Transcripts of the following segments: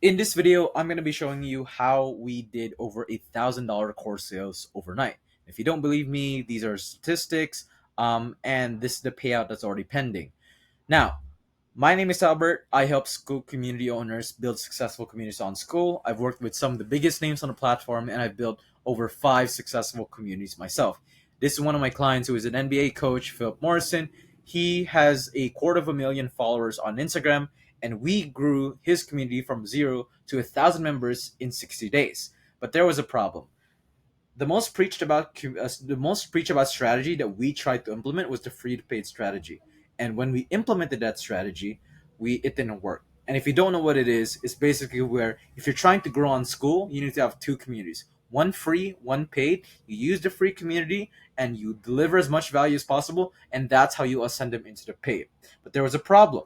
In this video, I'm going to be showing you how we did over $1,000 course sales overnight. If you don't believe me, these are statistics, and this is the payout that's already pending. Now, my name is Albert. I help Skool community owners build successful communities on Skool. I've worked with some of the biggest names on the platform, and I've built over 5 successful communities myself. This is one of my clients who is an NBA coach, Philip Morrison. He has a quarter of a million followers on Instagram, and we grew his community from zero to 1,000 members in 60 days. But there was a problem. The most preached about strategy that we tried to implement was the free to paid strategy. And when we implemented that strategy, we it didn't work. And if you don't know what it is, it's basically where if you're trying to grow on Skool, you need to have two communities. One free, one paid. You use the free community and you deliver as much value as possible, and that's how you ascend them into the paid. But there was a problem.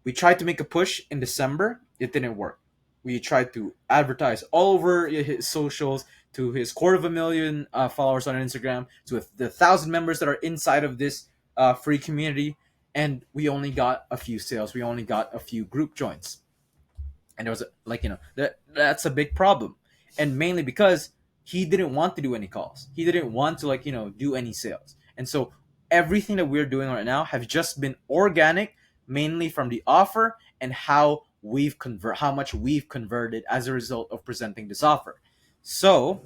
We tried to make a push in December. It didn't work. We tried to advertise all over his socials, to his quarter of a million followers on Instagram, to the 1,000 members that are inside of this free community, and we only got a few sales. We only got a few group joins, and there was that's a big problem, and mainly because he didn't want to do any calls. He didn't want to do any sales, and so everything that we're doing right now have just been organic, mainly from the offer and how much we've converted as a result of presenting this offer. So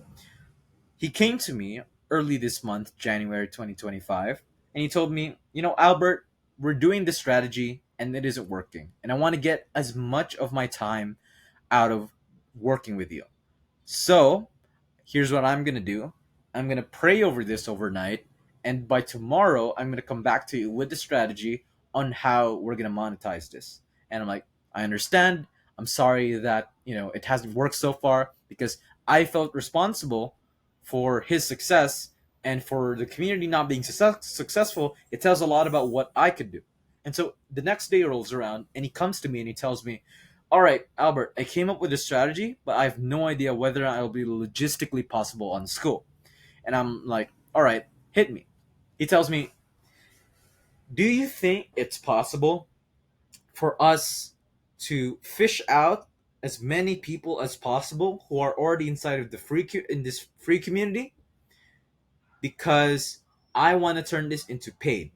he came to me early this month, January 2025, and he told me, Albert, we're doing this strategy and it isn't working. And I want to get as much of my time out of working with you. So here's what I'm going to do. I'm going to pray over this overnight. And by tomorrow, I'm going to come back to you with the strategy on how we're going to monetize this. And I'm like, I understand. I'm sorry that, it hasn't worked so far because I felt responsible for his success, and for the community not being successful. It tells a lot about what I could do. And so the next day rolls around and he comes to me and he tells me, all right, Albert, I came up with a strategy, but I have no idea whether or not it'll be logistically possible on Skool. And I'm like, all right, hit me. He tells me, do you think it's possible for us to fish out as many people as possible who are already inside of the in this free community, because I want to turn this into paid.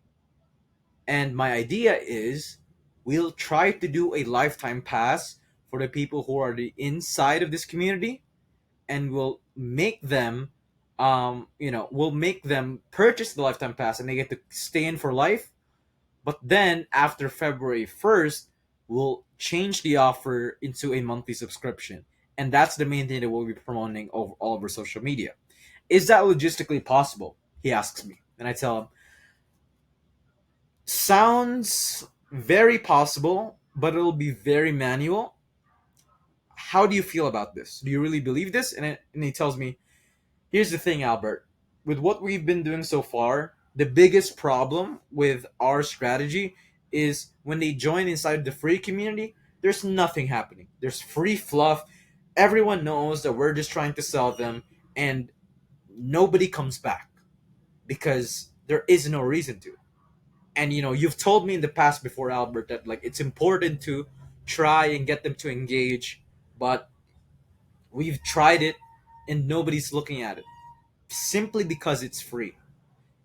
And my idea is we'll try to do a lifetime pass for the people who are the inside of this community, and we'll make them purchase the lifetime pass and they get to stay in for life. But then after February 1st, we'll change the offer into a monthly subscription. And that's the main thing that we'll be promoting over all over social media. Is that logistically possible? He asks me. And I tell him, sounds very possible, but it'll be very manual. How do you feel about this? Do you really believe this? And he tells me, here's the thing, Albert. With what we've been doing so far, the biggest problem with our strategy is when they join inside the free community, there's nothing happening. There's free fluff. Everyone knows that we're just trying to sell them, and nobody comes back because there is no reason to. And you've told me in the past before, Albert, that like it's important to try and get them to engage, but we've tried it and nobody's looking at it simply because it's free.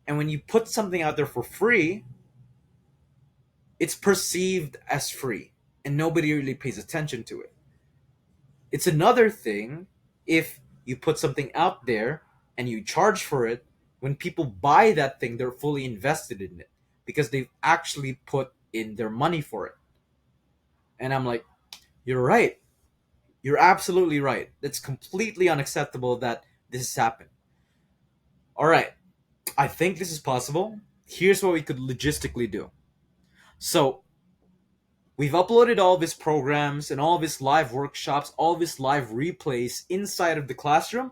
And when you put something out there for free, it's perceived as free and nobody really pays attention to it. It's another thing if you put something out there and you charge for it. When people buy that thing, they're fully invested in it because they've actually put in their money for it. And I'm like, you're right. You're absolutely right. It's completely unacceptable that this has happened. All right. I think this is possible. Here's what we could logistically do. So, we've uploaded all of his programs and all of his live workshops, all of his live replays inside of the classroom.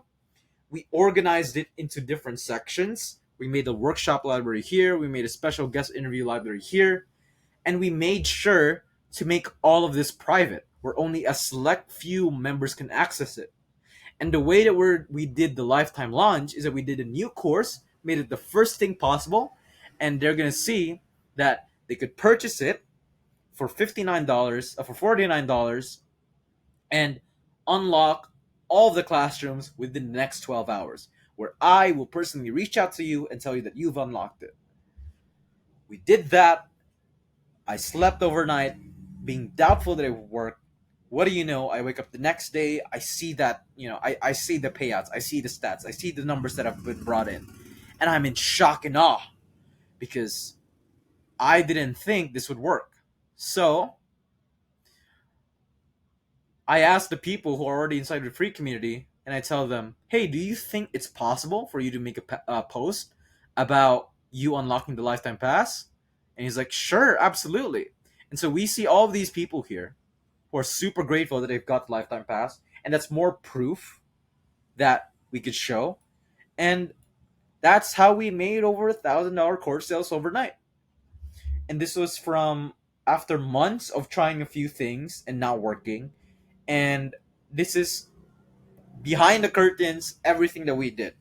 We organized it into different sections. We made a workshop library here. We made a special guest interview library here. And we made sure to make all of this private, where only a select few members can access it. And the way that we did the lifetime launch is that we did a new course, made it the first thing possible, and they're going to see that they could purchase it for $59, for $49, and unlock all of the classrooms within the next 12 hours, where I will personally reach out to you and tell you that you've unlocked it. We did that. I slept overnight, being doubtful that it would work. What do you know? I wake up the next day. I see that, I see the payouts. I see the stats. I see the numbers that have been brought in. And I'm in shock and awe because I didn't think this would work. So I asked the people who are already inside the free community, and I tell them, "Hey, do you think it's possible for you to make a post about you unlocking the lifetime pass?" And he's like, "Sure, absolutely." And so we see all of these people here who are super grateful that they've got the lifetime pass, and that's more proof that we could show. And that's how we made over $1,000 course sales overnight. And this was from after months of trying a few things and not working. And this is behind the curtains, everything that we did.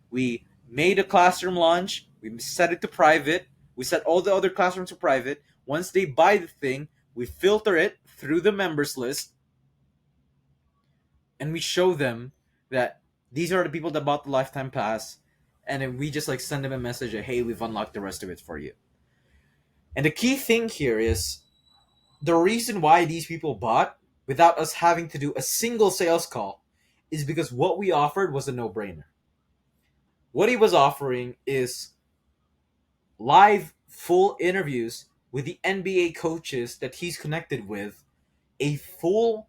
We made a classroom launch, we set it to private, we set all the other classrooms to private. Once they buy the thing, we filter it through the members list, and we show them that these are the people that bought the lifetime pass, and then we just like send them a message that, hey, we've unlocked the rest of it for you. And the key thing here is the reason why these people bought without us having to do a single sales call is because what we offered was a no-brainer. What he was offering is live full interviews with the NBA coaches that he's connected with, a full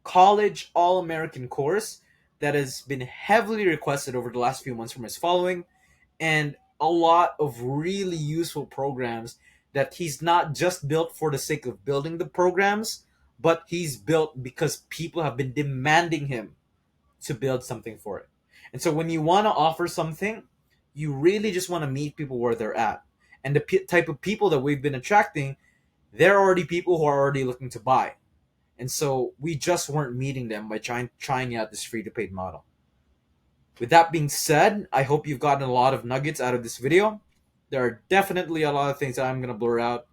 college All-American course that has been heavily requested over the last few months from his following, and a lot of really useful programs that he's not just built for the sake of building the programs, but he's built because people have been demanding him to build something for it. And so when you want to offer something, you really just want to meet people where they're at. And the type of people that we've been attracting, they're already people who are already looking to buy. And so we just weren't meeting them by trying out this free to paid model. With that being said, I hope you've gotten a lot of nuggets out of this video. There are definitely a lot of things that I'm going to blur out,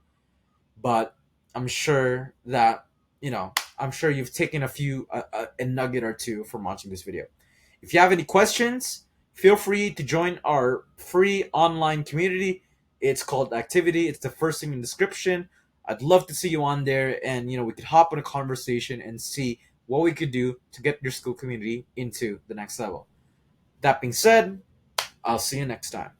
but I'm sure that, I'm sure you've taken a nugget or two from watching this video. If you have any questions, feel free to join our free online community. It's called Activity. It's the first thing in the description. I'd love to see you on there, and we could hop on a conversation and see what we could do to get your Skool community into the next level. That being said, I'll see you next time.